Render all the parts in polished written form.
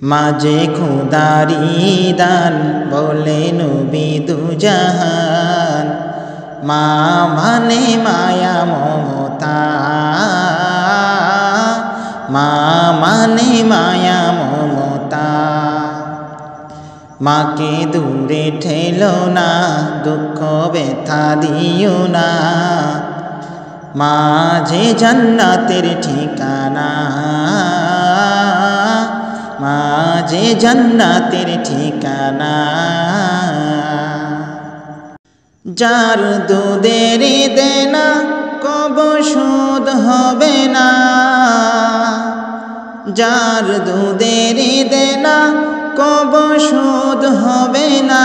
মাঝে খুদারি দান বলে নবী দুজাহান, মা মানে মায়া মমতা, মা মানে মায়া মমতা। মাকে দূরে ঠেলো না, দুঃখ ব্যথা দিও না, মা যে জান্নাতের ঠিকানা, মা যে জান্নাতের ঠিকানা। যার দুধের দেনা কব শোধ হবে না, যার দুধের দেনা কব শোধ হবে না,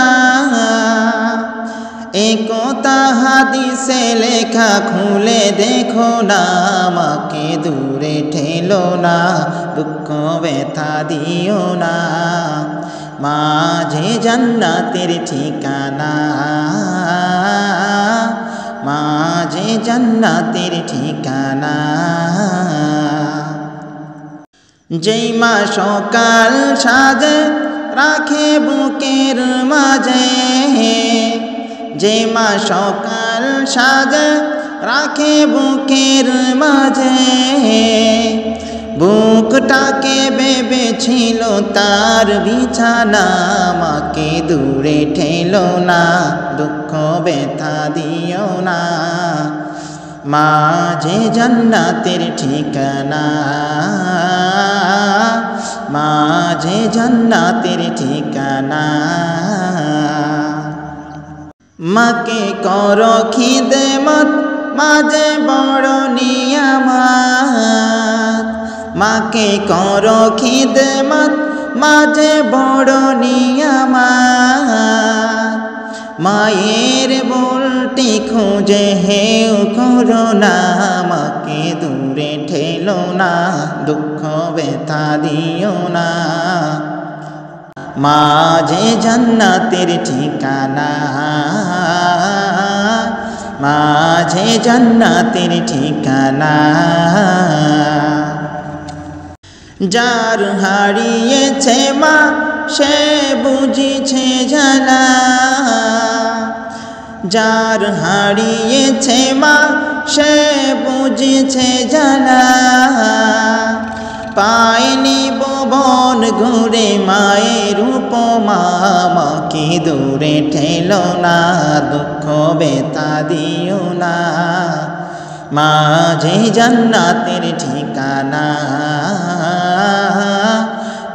একতা হাদিসে লেখা খুলে দেখো না। মাকে দূরে ঠেলো না, দুঃখ ব্যথা দিও না, মা যে জান্নাতের ঠিকানা, মা যে জান্নাতের ঠিকানা। যেই মা সকাল সাজে রাখে বুকের মাঝে, যে মা সকাল সাজে রাখে বুকের মাঝে, বুকটাকে ভেবেছিল তার বিছানা। মাকে দূরে ঠেলো না, দুঃখ ব্যথা দিও না, মা যে জান্নাতের ঠিকানা, মা যে জান্নাতের ঠিকানা। মাকে করো খিদমত, মাঝে বড় নিয়ামত, মাকে করো খিদমত, মাঝে বড় নিয়ামত। মায়ের বলটি খুঁজে হেউ করো না, মাকে দূরে ঠেলো না, দুঃখ ব্যথা দিও না, মা যে জান্নাতের ঠিকানা, মা যে জান্নাতের ঠিকানা। যার হারিয়েছে মা সে বুঝিছে জানা, যার হারিয়েছে মা সে বুঝিছে জানা, পায়নি ভুবন ঘুরে মায়ের উপমা। মাকে দূরে ঠেলো না, দুঃখ ব্যথা দিও না, মা যে জান্নাতের ঠিকানা,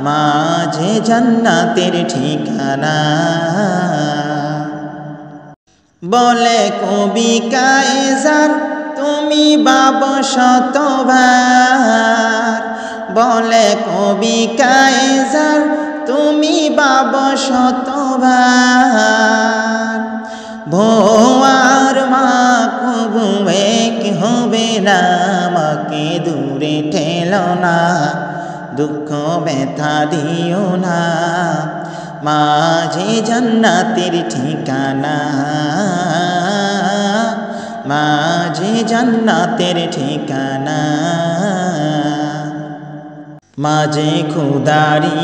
মা যে জান্নাতের ঠিকানা। বলে কবি কায়সার তুমি বাব শতবার, বলে কবি কায়সার তুমি বাব শতবার। ভোয়ার মা কবু এক হবে না, মাকে দূরে ঠেলো না, দুঃখ ব্যথা দিও না, মা যে জান্নাতের ঠিকানা, মা যে জান্নাতের ঠিকানা। মাঝে খুদারি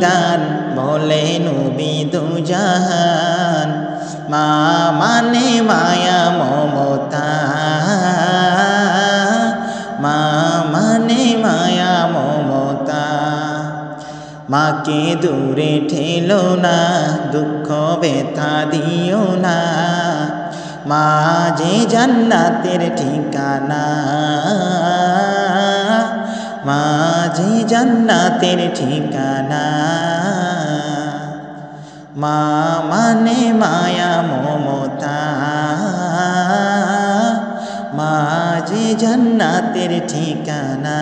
দান বলে নবী দুজাহান, মা মানে মায়া মমতা, মা মানে মায়া মমতা। মাকে দূরে ঠেলো না, দুঃখ ব্যথা দিও না, মা যে জান্নাতের ঠিকানা, মা যে জান্নাতের ঠিকানা। মা মানে মায়া মমতা, মা যে জান্নাতের ঠিকানা।